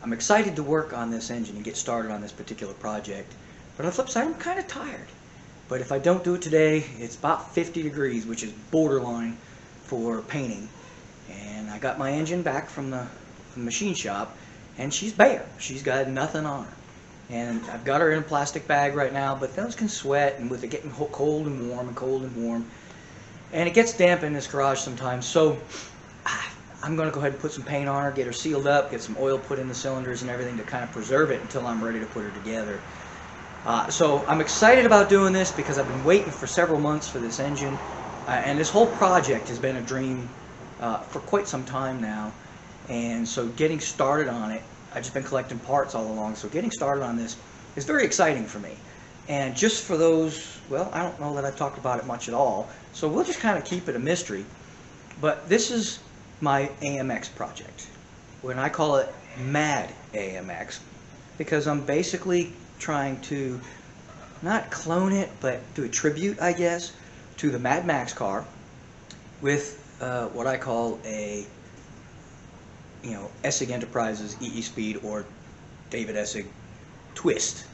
I'm excited to work on this engine and get started on this particular project. But on the flip side, I'm kind of tired. But if I don't do it today, it's about 50 degrees, which is borderline for painting. And I got my engine back from the machine shop, and she's bare. She's got nothing on her. And I've got her in a plastic bag right now, but those can sweat, and with it getting cold and warm and cold and warm, and it gets damp in this garage sometimes, so I'm going to go ahead and put some paint on her, get her sealed up, get some oil put in the cylinders and everything to kind of preserve it until I'm ready to put her together. So I'm excited about doing this because I've been waiting for several months for this engine, and this whole project has been a dream for quite some time now. And so getting started on it, I've just been collecting parts all along, so getting started on this is very exciting for me. And just for those, well, I don't know that I've talked about it much at all, so we'll just kind of keep it a mystery. But this is my AMX project. When I call it Mad AMX, because I'm basically trying to not clone it, but do a tribute, I guess, to the Mad Max car with what I call a Essig Enterprises EE Speed or David Essig twist.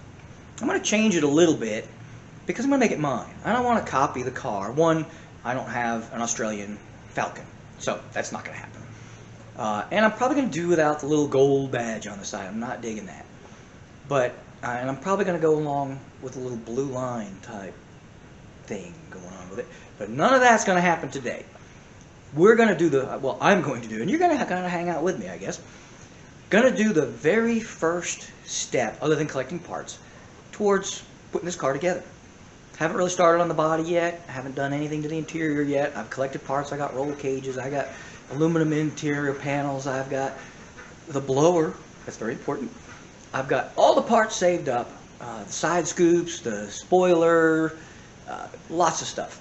I'm going to change it a little bit because I'm going to make it mine. I don't want to copy the car. One, I don't have an Australian Falcon, so that's not going to happen. And I'm probably going to do without the little gold badge on the side. I'm not digging that. But, and I'm probably going to go along with a little blue line type thing going on with it. But none of that's going to happen today. We're going to do the, well, I'm going to do, and you're going to kind of hang out with me, I guess. Going to do the very first step, other than collecting parts, towards putting this car together. Haven't really started on the body yet. I haven't done anything to the interior yet. I've collected parts. I got roll cages. I got aluminum interior panels. I've got the blower. That's very important. I've got all the parts saved up. The side scoops, the spoiler, lots of stuff.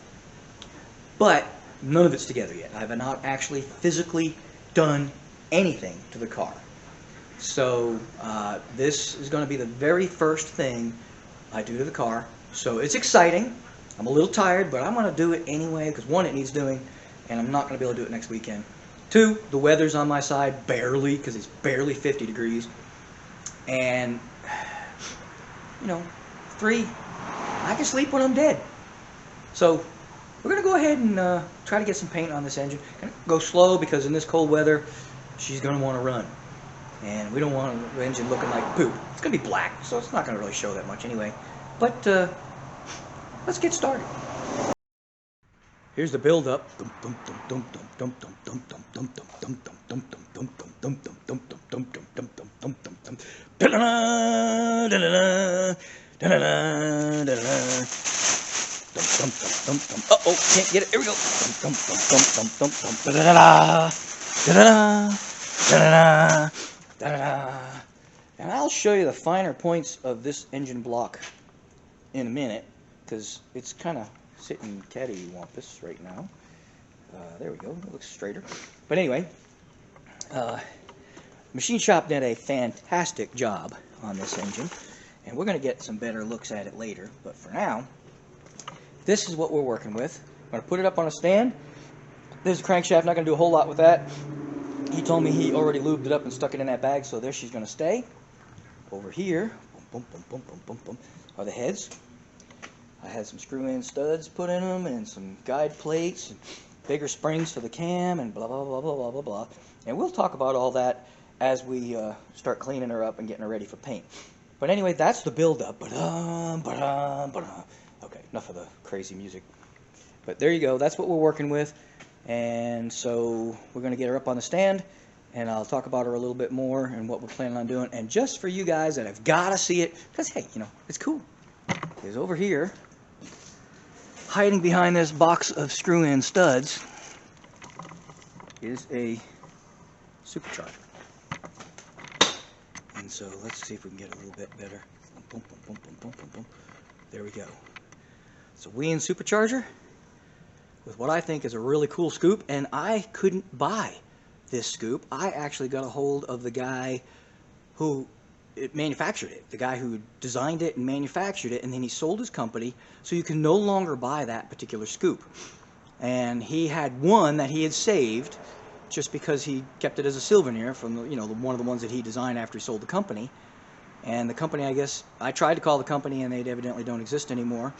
But none of it's together yet. I have not actually physically done anything to the car. So this is going to be the very first thing I do to the car. So it's exciting. I'm a little tired, but I'm going to do it anyway because one, it needs doing, and I'm not going to be able to do it next weekend. Two, the weather's on my side barely because it's barely 50 degrees. And, three, I can sleep when I'm dead. So we're going to go ahead and try to get some paint on this engine. Go slow because in this cold weather, she's going to want to run. And we don't want the engine looking like poop. It's going to be black, so it's not going to really show that much anyway. But let's get started. Here's the build-up. Uh-oh, can't get it. Here we go. And I'll show you the finer points of this engine block in a minute, because it's kind of sitting cattywampus right now. There we go. It looks straighter. But anyway, machine shop did a fantastic job on this engine, and we're going to get some better looks at it later. But for now, this is what we're working with. I'm going to put it up on a stand. There's a crankshaft. Not going to do a whole lot with that. He told me he already lubed it up and stuck it in that bag, so there she's going to stay. Over here, are the heads. I had some screw-in studs put in them and some guide plates and bigger springs for the cam and blah, blah, blah, blah, blah, blah, blah. And we'll talk about all that as we start cleaning her up and getting her ready for paint. But anyway, that's the build-up. Okay, enough of the crazy music. But there you go. That's what we're working with. And so we're going to get her up on the stand, and I'll talk about her a little bit more and what we're planning on doing. And just for you guys that have got to see it, because, hey, it's cool, is over here, hiding behind this box of screw-in studs, is a supercharger. And so let's see if we can get a little bit better. There we go. It's a Wien supercharger with what I think is a really cool scoop, and I couldn't buy this scoop. I actually got a hold of the guy who manufactured it, the guy who designed it and manufactured it, and then he sold his company, so you can no longer buy that particular scoop. And he had one that he had saved, just because he kept it as a souvenir from the, you know, one of the ones that he designed after he sold the company. And the company, I guess, I tried to call the company and they evidently don't exist anymore.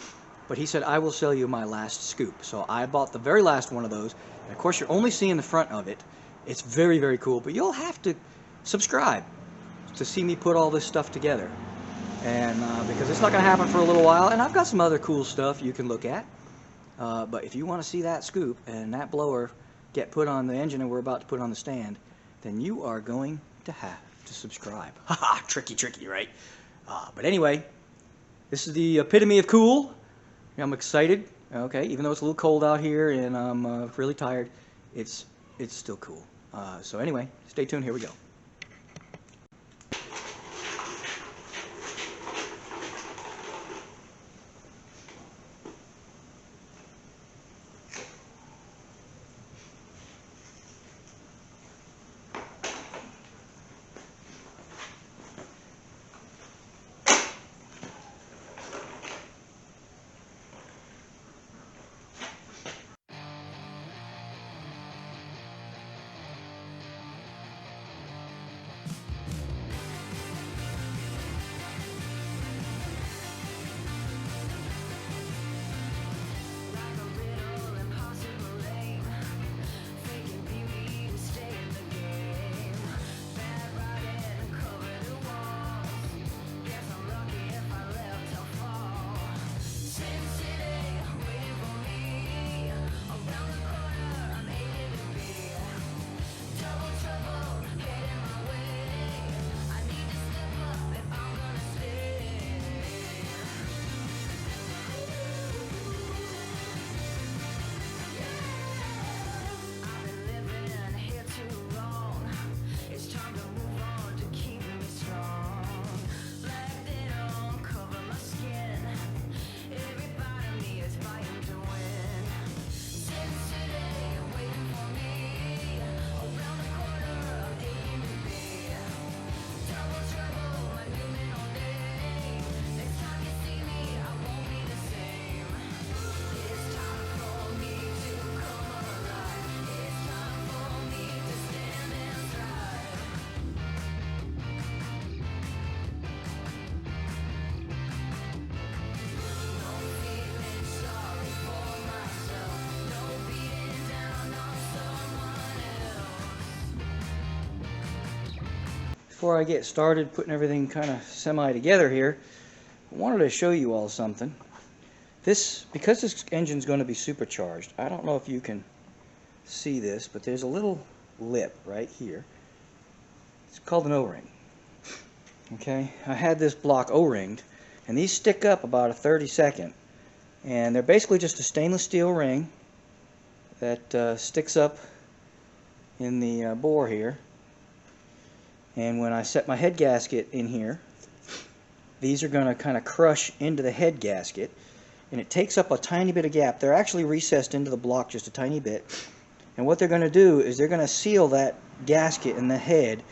But he said, I will sell you my last scoop. So I bought the very last one of those. And of course, you're only seeing the front of it. It's very, very cool. But you'll have to subscribe to see me put all this stuff together. And because it's not going to happen for a little while. And I've got some other cool stuff you can look at. But if you want to see that scoop and that blower get put on the engine and we're about to put on the stand, then you are going to have to subscribe. Haha, tricky, right? But anyway, this is the epitome of cool. I'm excited. Okay, even though it's a little cold out here and I'm really tired, it's still cool. So anyway, stay tuned. Here we go. Before I get started putting everything kind of semi together here, I wanted to show you all something. Because this engine's going to be supercharged, I don't know if you can see this, but there's a little lip right here. It's called an O-ring. Okay, I had this block O-ringed, and these stick up about a 32nd, and they're basically just a stainless steel ring that sticks up in the bore here. And when I set my head gasket in here, these are going to kind of crush into the head gasket, and it takes up a tiny bit of gap. They're actually recessed into the block just a tiny bit, and what they're going to do is they're going to seal that gasket in the head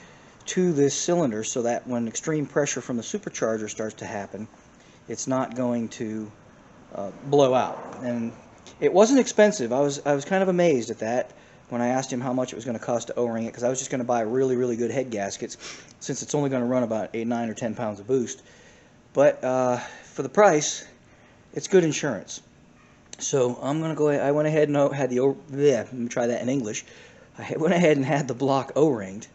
to this cylinder so that when extreme pressure from the supercharger starts to happen, it's not going to blow out. And it wasn't expensive. I was kind of amazed at that when I asked him how much it was going to cost to O-ring it, because I was just going to buy really good head gaskets since it's only going to run about 8, 9, or 10 pounds of boost. But for the price, it's good insurance. So I'm going to go ahead. I went ahead and had let me try that in English. I went ahead and had the block O-ringed,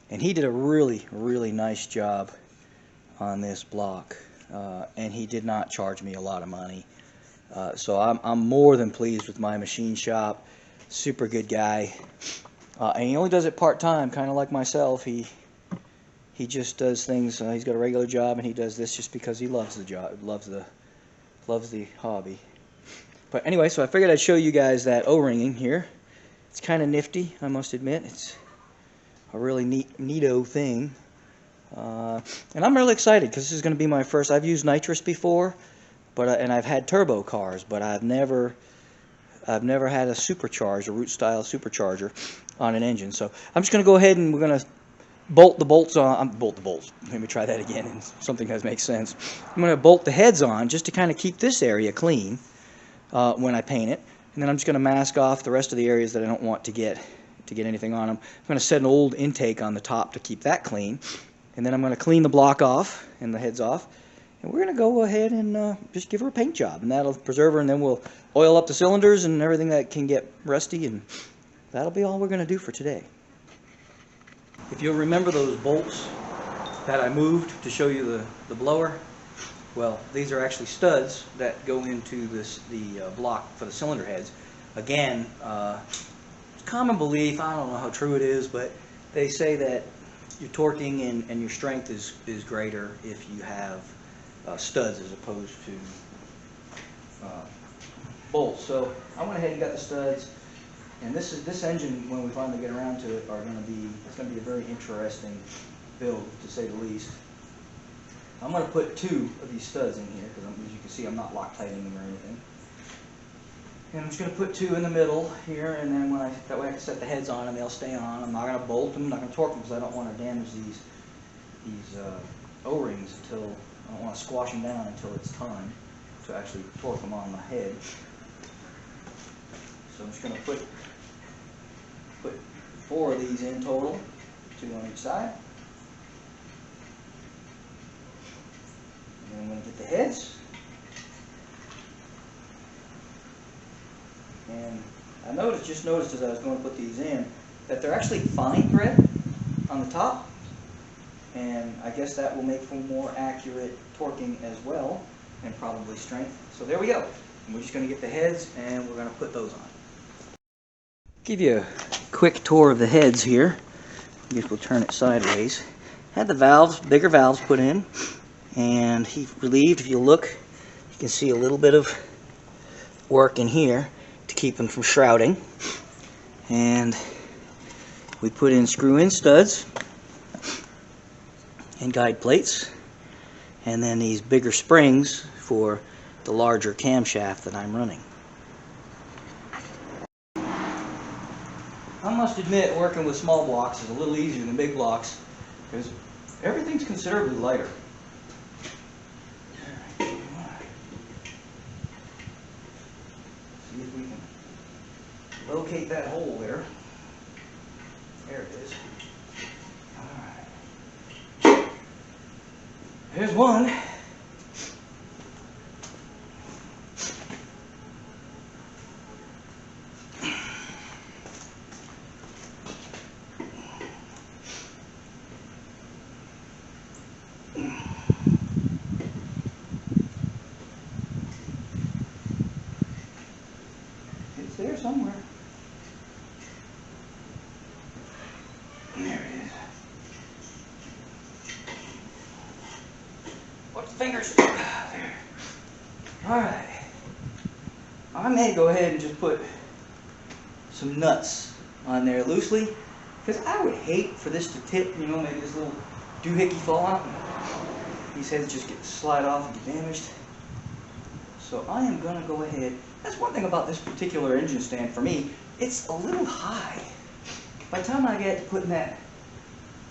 and he did a really nice job on this block, and he did not charge me a lot of money. So I'm more than pleased with my machine shop. Super good guy, and he only does it part-time, kind of like myself. He just does things. He's got a regular job, and he does this just because he loves the job, loves the hobby. But anyway, so I figured I'd show you guys that O-ringing here. It's kind of nifty, I must admit. It's a really neato thing, and I'm really excited because this is going to be my first. I've used nitrous before, but and I've had turbo cars, but I've never had a supercharged, a root style supercharger on an engine. So I'm just going to go ahead and we're going to bolt the bolts on. Bolt the bolts. Let me try that again, and something that makes sense. I'm going to bolt the heads on just to kind of keep this area clean when I paint it, and then I'm just going to mask off the rest of the areas that I don't want to get to get anything on them. I'm going to set an old intake on the top to keep that clean. And then I'm going to clean the block off and the heads off. And we're going to go ahead and just give her a paint job. And that'll preserve her, and then we'll oil up the cylinders and everything that can get rusty. And that'll be all we're going to do for today. If you'll remember those bolts that I moved to show you the blower, well, these are actually studs that go into the block for the cylinder heads. Again, it's common belief, I don't know how true it is, but they say that your torquing and your strength is greater if you have studs as opposed to bolts. So I went ahead and got the studs, and this engine, when we finally get around to it, it's going to be a very interesting build, to say the least. I'm going to put 2 of these studs in here because, as you can see, I'm not Loctiting them or anything. And I'm just going to put 2 in the middle here, and then that way I can set the heads on and they'll stay on. I'm not going to bolt them, I'm not going to torque them because I don't want to damage these O-rings I don't want to squash them down until it's time to actually torque them on the head. So I'm just going to put 4 of these in total, 2 on each side. And I'm going to get the heads. And I just noticed as I was going to put these in that they're actually fine thread on the top. And I guess that will make for more accurate torquing as well, and probably strength. So there we go. And we're just going to get the heads and we're going to put those on. Give you a quick tour of the heads here. I guess we'll turn it sideways. Had the valves, bigger valves put in, and he relieved. If you look, you can see a little bit of work in here to keep them from shrouding. And we put in screw-in studs and guide plates, and then these bigger springs for the larger camshaft that I'm running. I must admit, working with small blocks is a little easier than big blocks because everything's considerably lighter. See if we can locate that hole there. There it is. Alright. Here's one. It's there somewhere. There it is. Watch the fingers. There. Alright. I may go ahead and just put some nuts on there loosely, because I would hate for this to tip, you know, maybe this little doohickey fall out. These heads just slide off and get damaged. So I am going to go ahead. That's one thing about this particular engine stand for me. It's a little high. By the time I get to putting that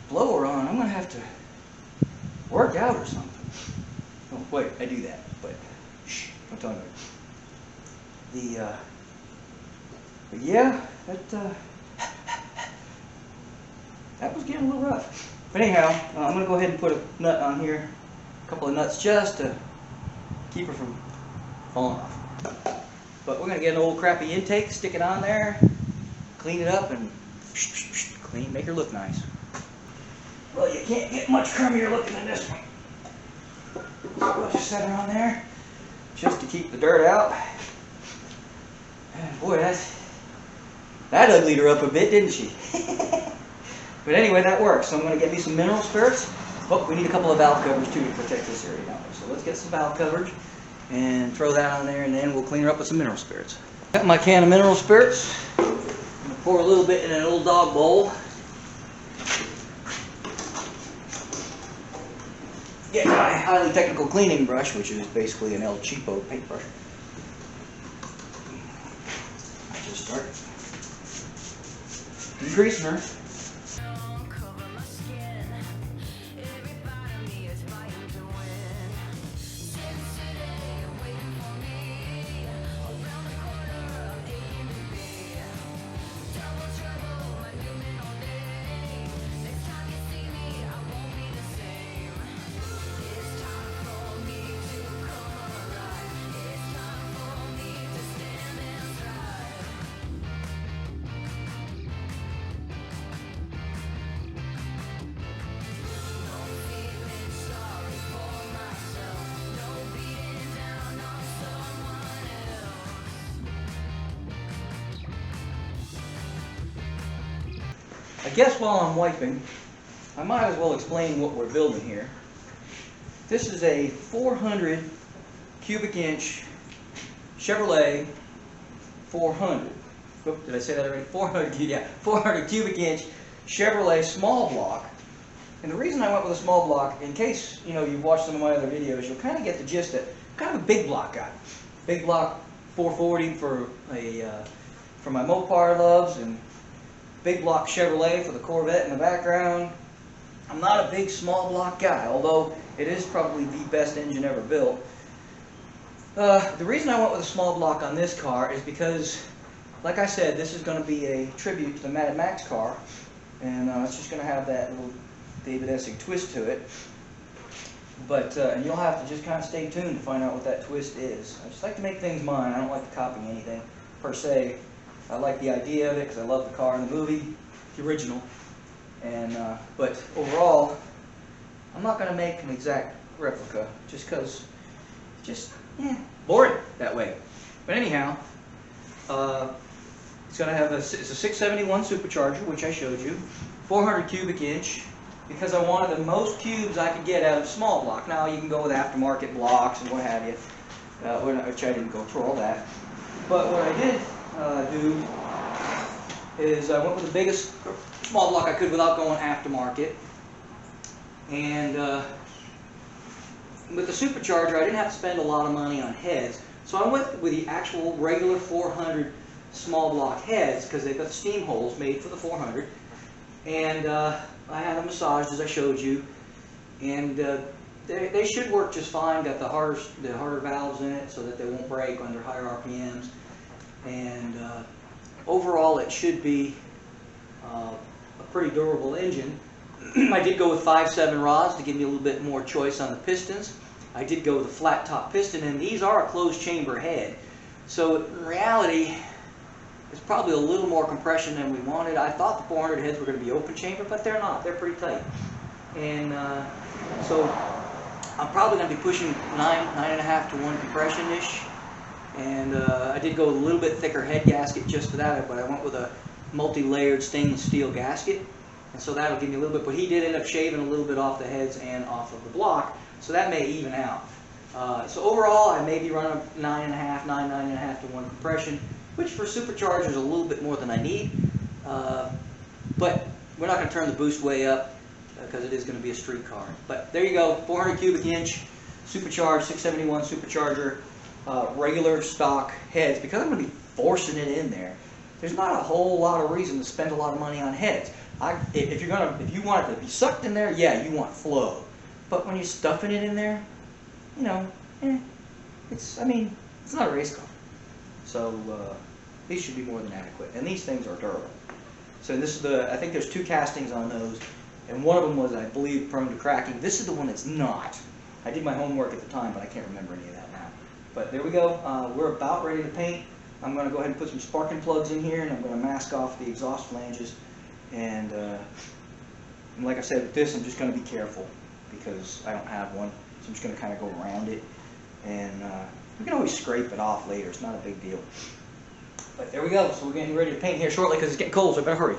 blower on, I'm going to have to work out or something. Oh, wait, I do that, but shh, don't tell anybody. But yeah, that was getting a little rough. But anyhow, I'm going to go ahead and put a nut on here, a couple of nuts just to keep her from falling off. But we're going to get an old crappy intake, stick it on there, clean it up, and clean, make her look nice. Well, you can't get much crummier looking than this one. So we'll just set her on there, just to keep the dirt out. And boy, that uglied her up a bit, didn't she? But anyway, that works. So I'm going to get me some mineral spirits. Oh, we need a couple of valve covers too to protect this area down there. So let's get some valve coverage and throw that on there, and then we'll clean her up with some mineral spirits. Got my can of mineral spirits. I'm going to pour a little bit in an old dog bowl. Get my highly technical cleaning brush, which is basically an El Cheapo paintbrush. I just start degreasing her. guess while I'm wiping, I might as well explain what we're building here. This is a 400 cubic inch Chevrolet 400. Oop, did I say that already? 400, yeah, 400 cubic inch Chevrolet small block. And the reason I went with a small block, in case you've watched some of my other videos, you'll kind of get the gist that I'm kind of a big block guy. Big block 440 for my Mopar loves, and big block Chevrolet for the Corvette in the background. I'm not a big small block guy, although it is probably the best engine ever built. The reason I went with a small block on this car is because, like I said, this is going to be a tribute to the Mad Max car, and it's just going to have that little David Essig twist to it. But and you'll have to just kind of stay tuned to find out what that twist is. I just like to make things mine. I don't like to copy anything per se. I like the idea of it because I love the car in the movie, the original. And but overall, I'm not going to make an exact replica just because it's boring that way. But anyhow, it's going to have it's a 671 supercharger, which I showed you, 400 cubic inch, because I wanted the most cubes I could get out of small block. Now you can go with aftermarket blocks and what have you, which I didn't go through all that. But what I did do is I went with the biggest small block I could without going aftermarket. And with the supercharger, I didn't have to spend a lot of money on heads. So I went with the actual regular 400 small block heads because they've got steam holes made for the 400. And I had them massaged as I showed you. And they should work just fine. Got the harder valves in it so that they won't break under higher RPMs. And overall, it should be a pretty durable engine. I did go with 5.7 rods to give me a little bit more choice on the pistons. I did go with a flat top piston, and these are a closed chamber head. So in reality, it's probably a little more compression than we wanted. I thought the 400 heads were going to be open chamber, but they're not. They're pretty tight. And so I'm probably going to be pushing 9.5 to 1 compression-ish. And I did go with a little bit thicker head gasket just for that, but I went with a multi-layered stainless steel gasket. And so that'll give me a little bit, but he did end up shaving a little bit off the heads and off of the block, so that may even out. So overall, I may be running 9.5 to 1 compression, which for superchargers is a little bit more than I need. But we're not going to turn the boost way up because it is going to be a street car. But there you go, 400 cubic inch, supercharged, 671 supercharger, regular stock heads. Because I'm going to be forcing it in there, there's not a whole lot of reason to spend a lot of money on heads. If you want it to be sucked in there, yeah, you want flow. But when you're stuffing it in there, it's not a race car. So these should be more than adequate. And these things are durable. So this is I think there's 2 castings on those, and one of them was, I believe, prone to cracking. This is the one that's not. I did my homework at the time, but I can't remember any of that now. But there we go. We're about ready to paint. I'm going to go ahead and put some sparking plugs in here, and I'm going to mask off the exhaust flanges. And like I said, with this, I'm just going to be careful because I don't have one. So I'm just going to kind of go around it. And we can always scrape it off later. It's not a big deal. But there we go. So we're getting ready to paint here shortly because it's getting cold, so I better hurry.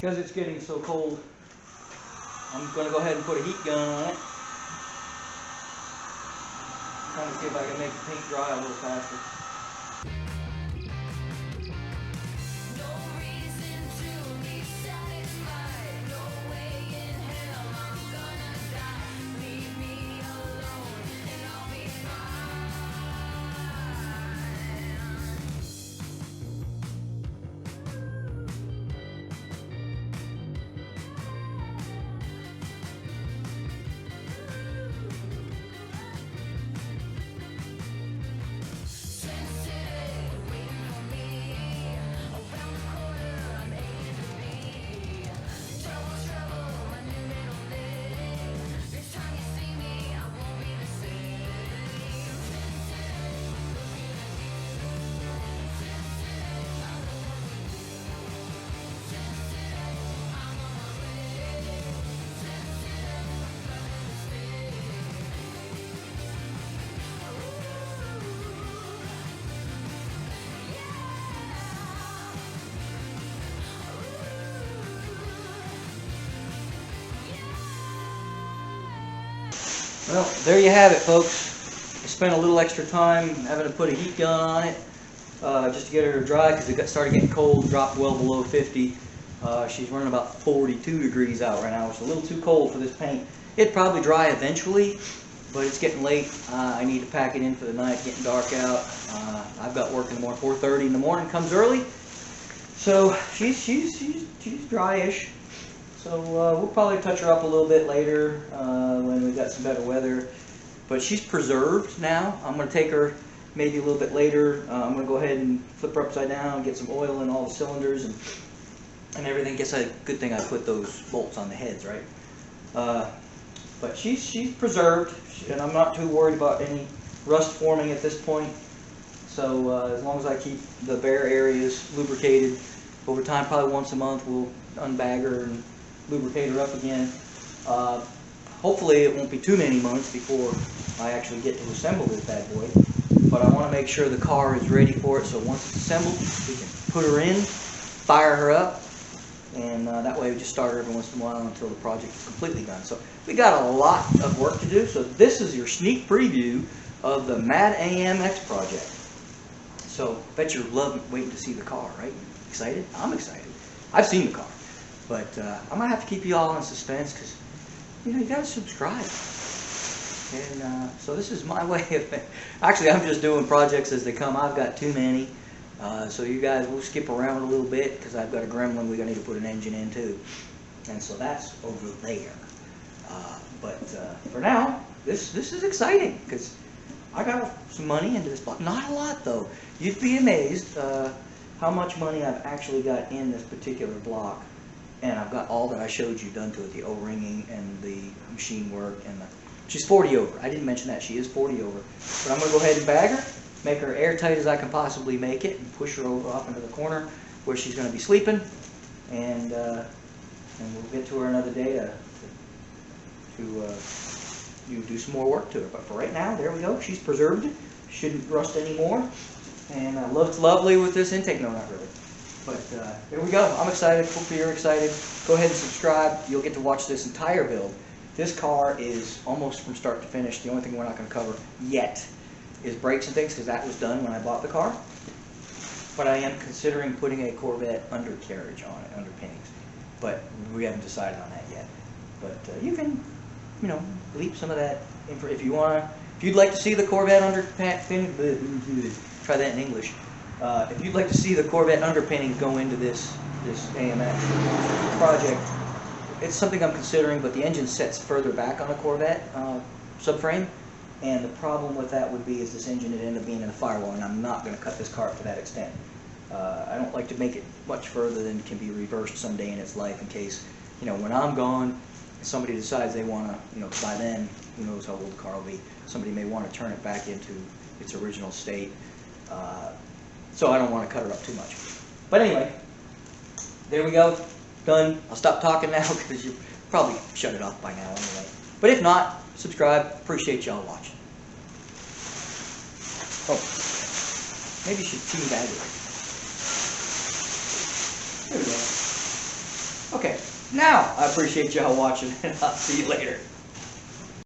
because it's getting so cold, I'm going to go ahead and put a heat gun on it. Trying to see if I can make the paint dry a little faster. Well, there you have it, folks. I spent a little extra time having to put a heat gun on it just to get her to dry because it started getting cold, dropped well below 50. She's running about 42 degrees out right now. It's a little too cold for this paint. It'd probably dry eventually, but it's getting late. I need to pack it in for the night, getting dark out. I've got work in the morning, 4:30 in the morning, comes early. So she's dry-ish. So we'll probably touch her up a little bit later when we've got some better weather. But she's preserved now. I'm going to take her maybe a little bit later. I'm going to go ahead and flip her upside down, get some oil in all the cylinders and everything. Guess a good thing I put those bolts on the heads, right? But she's preserved, and I'm not too worried about any rust forming at this point. So as long as I keep the bare areas lubricated over time, probably once a month we'll unbag her and lubricate her up again. Hopefully it won't be too many months before I actually get to assemble this bad boy. But I want to make sure the car is ready for it, so once it's assembled, we can put her in, fire her up, and that way we just start her every once in a while until the project is completely done. So we got a lot of work to do, so this is your sneak preview of the Mad AMX project. So I bet you're waiting to see the car, right? Excited? I'm excited. I've seen the car. But I'm going to have to keep you all in suspense because, you got to subscribe. And so this is my way of, actually I'm just doing projects as they come. I've got too many. So you guys will skip around a little bit because I've got a gremlin we're going to need to put an engine in too. And so that's over there. But for now, this is exciting because I got some money into this block. Not a lot though. You'd be amazed how much money I've actually got in this particular block. And I've got all that I showed you done to it, the O-ringing and the machine work. And she's 40 over. I didn't mention that. She is 40 over. But I'm going to go ahead and bag her, make her airtight as I can possibly make it, and push her over off into the corner where she's going to be sleeping. And we'll get to her another day to do some more work to her. But for right now, there we go. She's preserved. Shouldn't rust anymore. And looks lovely with this intake. No, not really. But here we go. I'm excited. Hopefully you're excited. Go ahead and subscribe. You'll get to watch this entire build. This car is almost from start to finish. The only thing we're not going to cover yet is brakes and things because that was done when I bought the car. But I am considering putting a Corvette undercarriage on it, underpinnings. But we haven't decided on that yet. But you can, leap some of that. If you'd like to see the Corvette underpinning, try that in English. If you'd like to see the Corvette underpinnings go into this AMX project, it's something I'm considering, but the engine sets further back on a Corvette subframe, and the problem with that would be is this engine would end up being in a firewall, and I'm not going to cut this car up to that extent. I don't like to make it much further than can be reversed someday in its life in case, when I'm gone, somebody decides they want to, by then, who knows how old the car will be, somebody may want to turn it back into its original state. So I don't want to cut her up too much. But anyway, there we go. Done. I'll stop talking now because you probably shut it off by now anyway. But if not, subscribe. Appreciate y'all watching. Oh, maybe you should team bag it. There we go. Okay, now I appreciate y'all watching, and I'll see you later.